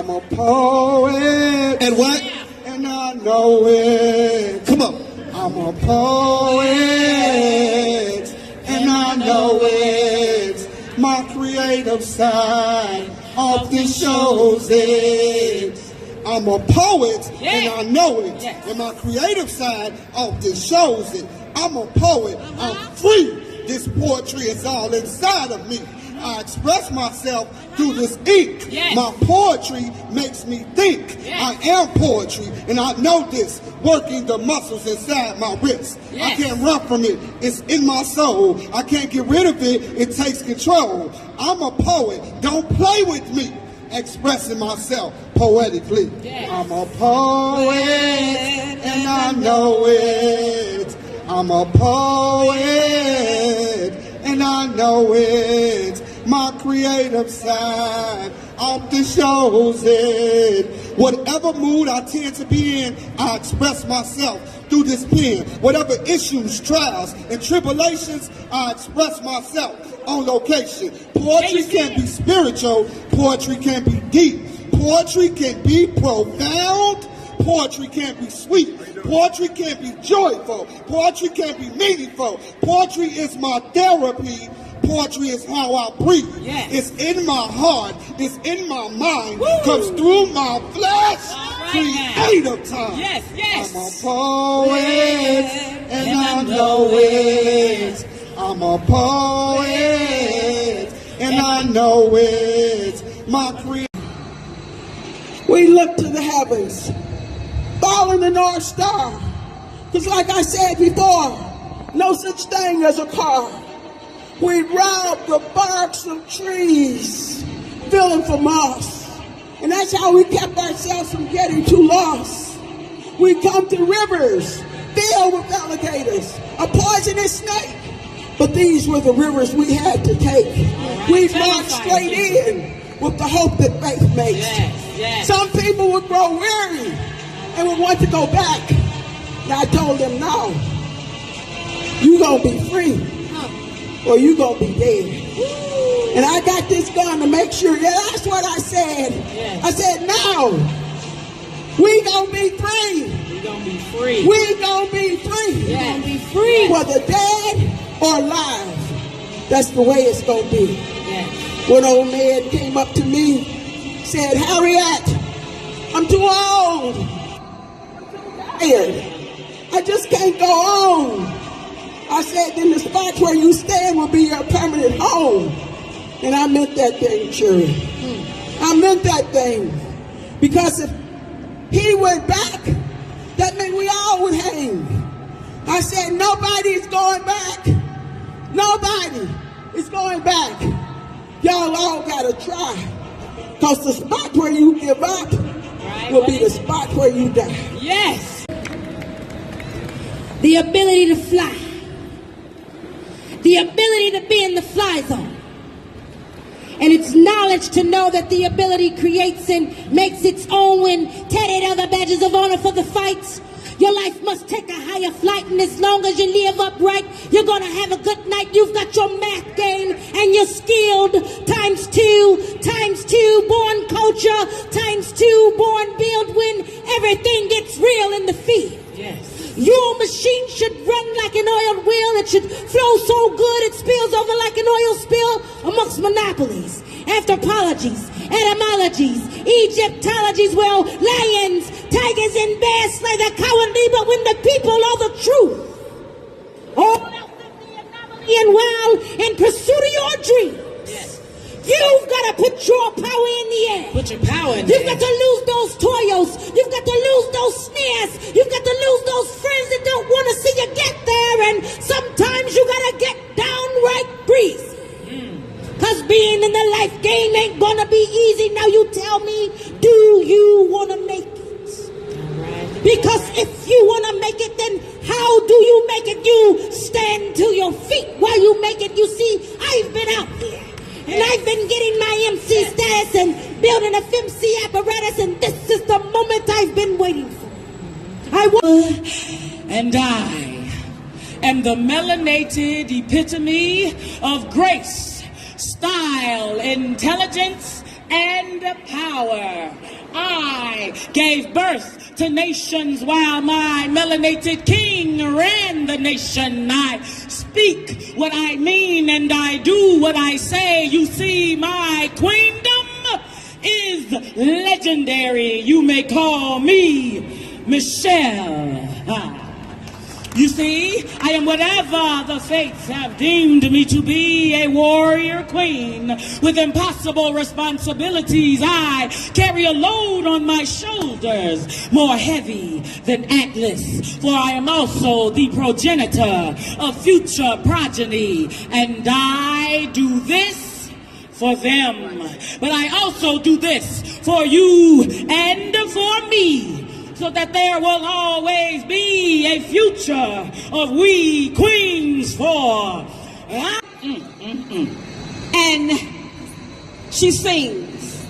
I'm a poet. And what? And I know it. Come on. I'm a poet. And I know it. My creative side often shows it. I'm a poet, and I know it. And my creative side often shows it. I'm a poet. I'm free. This poetry is all inside of me. I express myself through this ink. My poetry makes me think. I am poetry, and I know this, working the muscles inside my wrist. I can't run from it. It's in my soul. I can't get rid of it. It takes control. I'm a poet. Don't play with me. Expressing myself poetically. I'm a poet, and I know it. I'm a poet, and I know it. My creative side often shows it. Whatever mood I tend to be in, I express myself through this pen. Whatever issues, trials, and tribulations, I express myself on location. Poetry can be spiritual. Poetry can be deep. Poetry can be profound. Poetry can be sweet. Poetry can be joyful. Poetry can be meaningful. Poetry is my therapy. Poetry is how I breathe. It's in my heart. It's in my mind. Comes through my flesh. Creative time. I'm a poet, and I know it. I'm a poet, and I know it. My creative. We look to the heavens, following the North Star. Because like I said before, no such thing as a car. We rob the barks of trees, filling for moss. And that's how we kept ourselves from getting too lost. We come to rivers filled with alligators, a poisonous snake. But these were the rivers we had to take. We marched straight in with the hope that faith makes. Some people would grow weary and would want to go back. And I told them, no, you gonna be free or you gonna be dead. And I got this gun to make sure. That's what I said. I said, no, we gonna be free. We gonna be free. We gonna be free. We gonna be free. Whether dead or alive, that's the way it's gonna be. One old man came up to me, said, Harriet, I'm too old. I'm too tired. I just can't go on. I said, then the spot where you stand will be your permanent home. And I meant that thing, Shirley. I meant that thing. Because if he went back, that meant we all would hang. I said, nobody's going back. Nobody is going back. Y'all all gotta try. Because the spot where you give up will be the spot where you die. Yes. The ability to fly. The ability to be in the fly zone. And it's knowledge to know that the ability creates and makes its own when tethered other badges of honor for the fights. Your life must take a higher flight, and as long as you live upright, you're gonna have a good night. You've got your math game, and you're skilled. Times two, born culture, times two, born build when everything gets real in the field. Your machine should run like an oiled wheel. It should flow so good it spills over like an oil spill amongst monopolies, anthropologies, etymologies, Egyptologies. Well, lions, tigers, and bears slay the cowardly, but when the people know the truth, all else is the anomaly and wild in pursuit of your dreams. You've got to put your power in the air. Put your power in You've got to lose those toils. You've got to lose those snares. You've got to lose those friends that don't want to see you get there. And sometimes you got to get downright breezy. Because being in the life game ain't going to be easy. Now you tell me, do you want to make it? Because if you want to make it, then how do you make it? You stand to your feet while you make it. You see, I've been out there. And I've been getting my MC status and building a FMC apparatus, and this is the moment I've been waiting for. And I am the melanated epitome of grace, style, intelligence, and power. I gave birth to nations while my melanated king ran the nation. I speak what I mean and I do what I say. You see, my queendom is legendary. You may call me Michelle. You see, I am whatever the fates have deemed me to be, a warrior queen with impossible responsibilities. I carry a load on my shoulders more heavy than Atlas, for I am also the progenitor of future progeny, and I do this for them, but I also do this for you and for me, so that there will always be a future of we queens for. And she sings,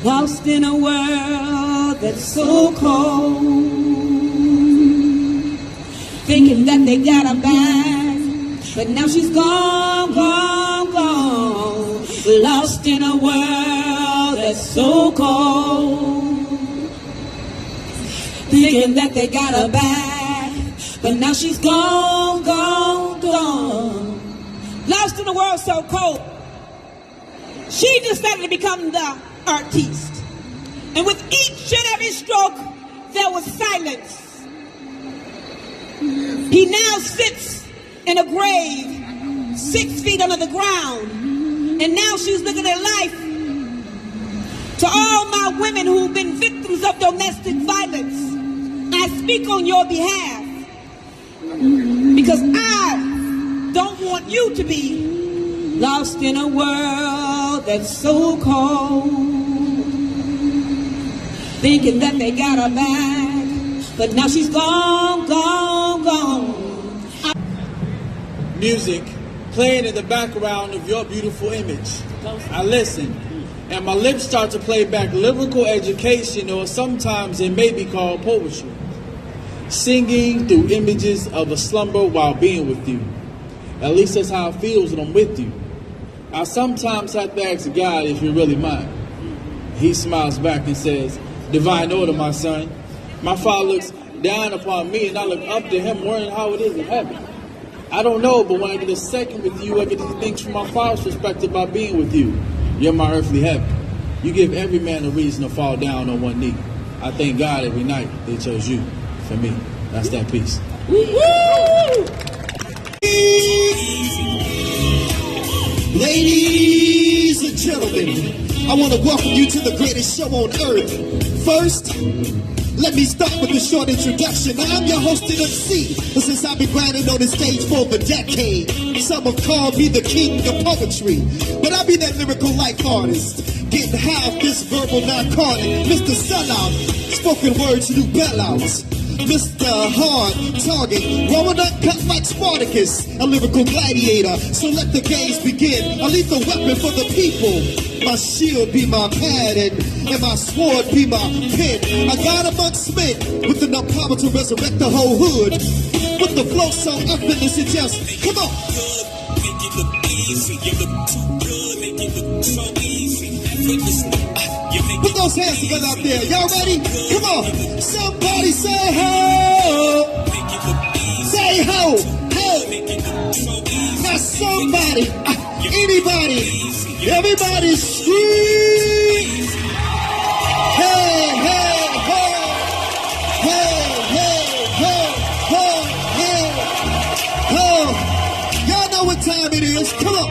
lost in a world that's so cold, thinking that they got her back, but now she's gone, gone, gone. Lost in a world that's so cold, thinking that they got her back, but now she's gone, gone, gone. Lost in a world so cold, she decided to become the artiste. And with each and every stroke, there was silence. He now sits in a grave 6 feet under the ground, and now she's looking at life. To all my women who've been victims of domestic violence, I speak on your behalf, because I don't want you to be lost in a world that's so cold, thinking that they got her back, but now she's gone, gone, gone. Music playing in the background of your beautiful image. I listen, and my lips start to play back lyrical education, or sometimes it may be called poetry. Singing through images of a slumber while being with you. At least that's how it feels when I'm with you. I sometimes have to ask God if you're really mine. He smiles back and says, divine order, my son. My father looks down upon me and I look up to him, wondering how it is in heaven. I don't know, but when I get a second with you, I get to see things from my father's perspective by being with you. You're my earthly heaven. You give every man a reason to fall down on one knee. I thank God every night they chose you for me. That's that piece. Ladies and gentlemen, I want to welcome you to the greatest show on earth. First, let me start with a short introduction. I'm your host and MC, but since I've been grinding on the stage for over a decade, some have called me the king of poetry. But I be that lyrical life artist, getting high off this verbal narcotic, Mr. Sellout, spoken words do bailouts. Mr. Hard Target, rolling up cut like Spartacus, a lyrical gladiator. So let the games begin. A lethal weapon for the people. My shield be my pad and my sword be my pen. I got amongst men with enough power to resurrect the whole hood. With the flow so effortless and just, come on. Make it look easy. You look too good. Make it look so easy. Put those hands together out there. Y'all ready? Come on. Somebody say ho. Say ho. Ho. Now somebody, anybody, everybody scream. Hey, hey, ho. Hey, hey, ho, ho, hey, ho. Y'all know what time it is. Come on.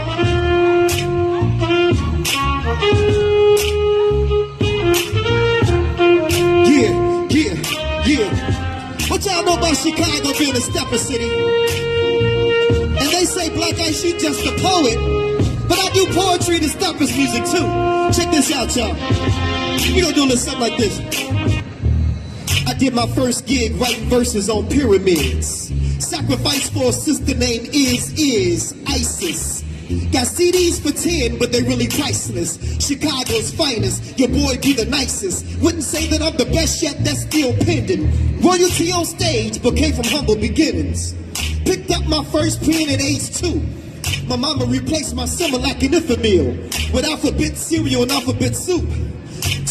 What y'all know about Chicago being a stepper city? And they say Black Ice, she just a poet. But I do poetry to steppers music too. Check this out, y'all. We gonna do a little something like this. I did my first gig writing verses on pyramids. Sacrifice for a sister named is ISIS. Got CDs for 10, but they really priceless. Chicago's finest, your boy be the nicest. Wouldn't say that I'm the best yet, that's still pending. Royalty on stage, but came from humble beginnings. Picked up my first pen at age 2. My mama replaced my Similac and Infamil with alphabet cereal and alphabet soup.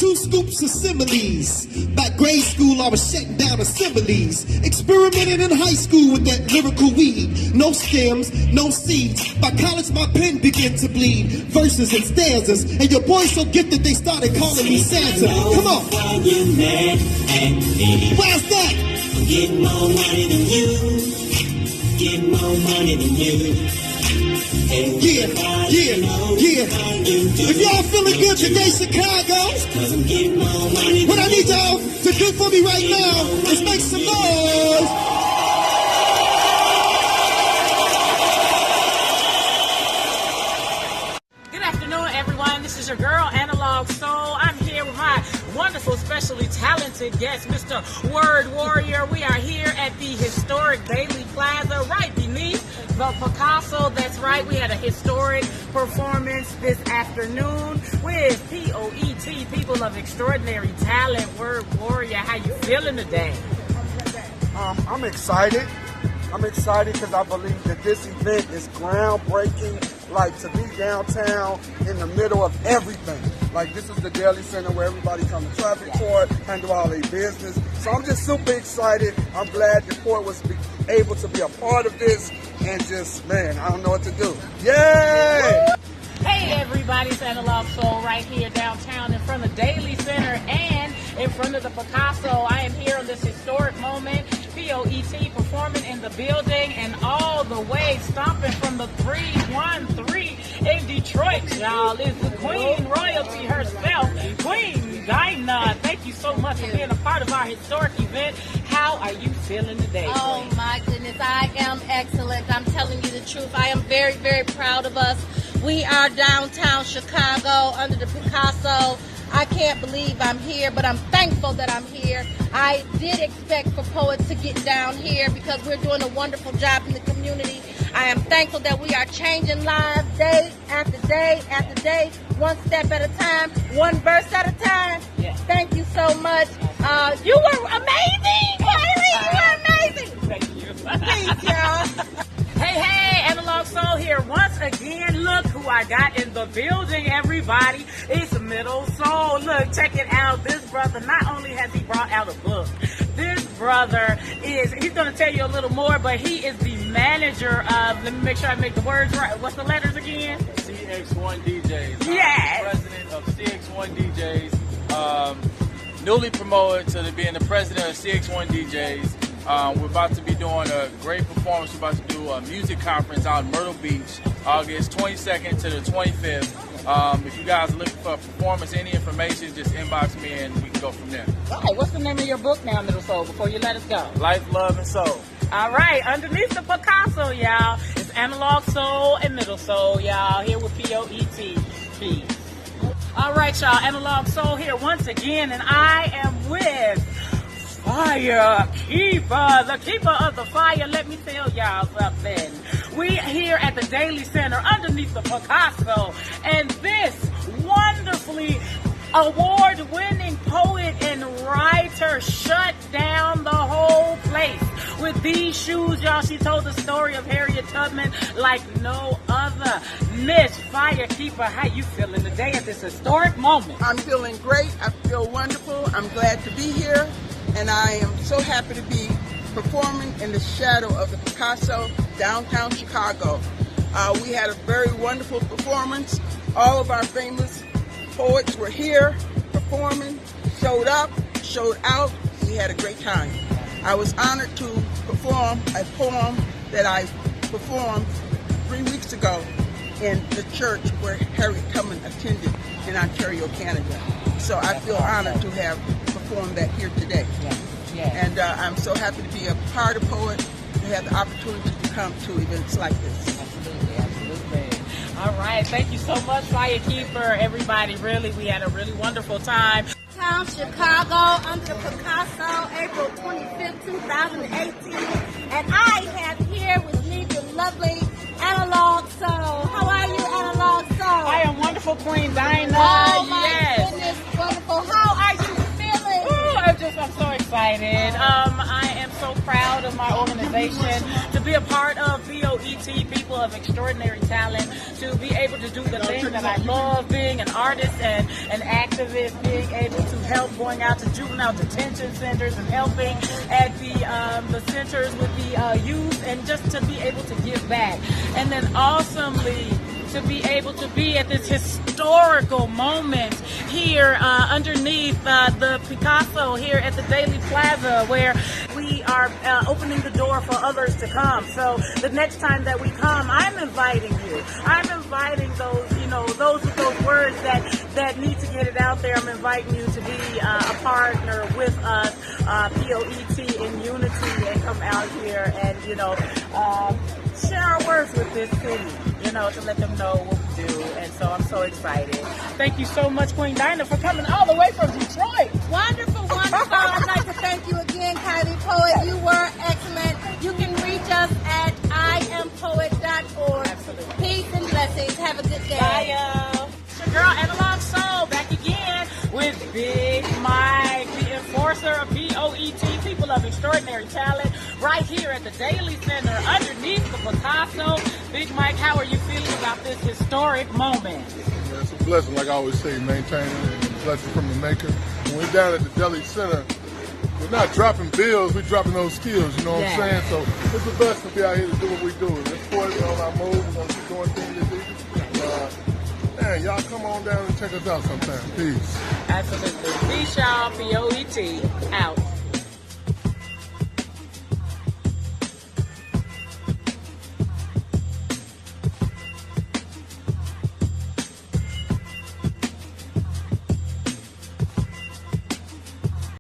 2 scoops of similes. Back grade school, I was shutting down assemblies. Experimented in high school with that lyrical weed. No stems, no seeds. By college, my pen began to bleed. Verses and stanzas. And your boys so gifted they started calling me Santa. Come on. Where's that? I'm getting more money than you. Getting more money than you. Yeah. If y'all feeling good today, Chicago, what I need y'all to do for me right now is make some noise. Good afternoon, everyone. This is your girl, Analog Soul. I'm here with my wonderful, specially talented guest, Mr. Word Warrior. We are here at the historic Daley Plaza, right beneath the Picasso. That's right. We had a historic performance this afternoon with P.O.E.T, People of Extraordinary Talent. Word Warrior, how you feeling today? I'm excited. I'm excited because I believe that this event is groundbreaking. Like, to be downtown in the middle of everything. Like, this is the Daley Center where everybody come to traffic court, handle all their business. So I'm just super excited. I'm glad the court was able to be a part of this, and just, man, I don't know what to do. Yay! Hey everybody, it's Analog Soul right here downtown in front of Daley Center and in front of the Picasso. I am here on this historic moment. P.O.E.T performing in the building and all the way stomping from the 313 in Detroit, y'all, is the Queen Royalty herself, Queen Dinah. Thank you so much for being a part of our historic event. How are you feeling today? Oh my goodness, I am excellent. I'm telling you the truth. I am very, very proud of us. We are downtown Chicago under the Picasso. I can't believe I'm here, but I'm thankful that I'm here. I did expect for P.O.E.T to get down here because we're doing a wonderful job in the community. I am thankful that we are changing lives day after day after day, one step at a time, one verse at a time. Yeah. Thank you so much. You were amazing, Kylie. You were amazing. Thank you. Peace, y'all. Hey, Analog Soul here once again. Look who I got in the building, everybody. It's Middle Soul. Look, check it out. This brother, not only has he brought out a book, this brother he's going to tell you a little more, but he is the manager of, let me make sure I make the words right. What's the letters again? CX1 DJs. Yes. I'm the president of CX1 DJs. Newly promoted to being the president of CX1 DJs. We're about to be doing a great performance. We're about to do a music conference out in Myrtle Beach, August 22nd to the 25th. If you guys are looking for a performance, any information, just inbox me and we can go from there. All right, what's the name of your book now, Middle Soul, before you let us go? Life, Love, and Soul. All right, underneath the Picasso, y'all, it's Analog Soul and Middle Soul, y'all, here with P.O.E.T. Peace. All right, y'all, Analog Soul here once again, and I am with Fire Keeper, the keeper of the fire. Let me tell y'all something. We here at the Daley Center underneath the Picasso, and this wonderfully award-winning poet and writer shut down the whole place with these shoes, y'all. She told the story of Harriet Tubman like no other. Miss Fire Keeper, how you feeling today at this historic moment? I'm feeling great. I feel wonderful. I'm glad to be here. And I am so happy to be performing in the shadow of the Picasso, downtown Chicago. We had a very wonderful performance. All of our famous poets were here performing, showed up, showed out. We had a great time. I was honored to perform a poem that I performed 3 weeks ago in the church where Harriet Tubman attended in Ontario, Canada. So I feel honored to have performed that here today. And I'm so happy to be a part of P.O.E.T, to have the opportunity to come to events like this. Absolutely. All right, thank you so much, Fire Keeper. Everybody, really, we had a really wonderful time. Downtown Chicago under the Picasso, April 25th, 2018. And I have here with me the lovely Analog Soul. How are you, Analog Soul? I am wonderful, Queen Dinah. Oh my Yes. goodness, wonderful. How are you feeling? Ooh, I'm so excited. I am so proud of my organization to be a part of P.O.E.T, People of Extraordinary Talent, to be able to do the thing that I love, being an artist and an activist, being able to help going out to juvenile detention centers and helping at the centers with the youth, and just to be able to give back. And then awesomely, to be able to be at this historical moment here underneath the Picasso here at the Daley Plaza, where we are opening the door for others to come. So the next time that we come, I'm inviting you. I'm inviting those, those with those words that need to get it out there. I'm inviting you to be a partner with us, P.O.E.T. in unity, and come out here and, share our words with this city, to let them know what we do. And so I'm so excited. Thank you so much, Queen Dinah, for coming all the way from Detroit. Wonderful, wonderful. I'd like to thank you again, Kylie Poet. You were excellent. You can reach us at IamPoet.org. Absolutely. Peace and blessings. Have a good day. Bye, y'all. It's your girl, Analog Soul, back again with Big Mike, the enforcer of P.O.E.T, people of extraordinary talent, right here at the Daley Center underneath the Picasso. Big Mike, how are you feeling about this historic moment? Yeah, it's a blessing, like I always say, maintaining a blessing from the maker. When we're down at the Daley Center, we're not dropping bills, we're dropping those skills, you know what I'm saying? So it's the best to be out here to do what we do. Let's support it on our move, we're going to keep doing things this evening. Man, y'all come on down and check us out sometime. Peace. Absolutely. Peace, y'all. P.O.E.T. out.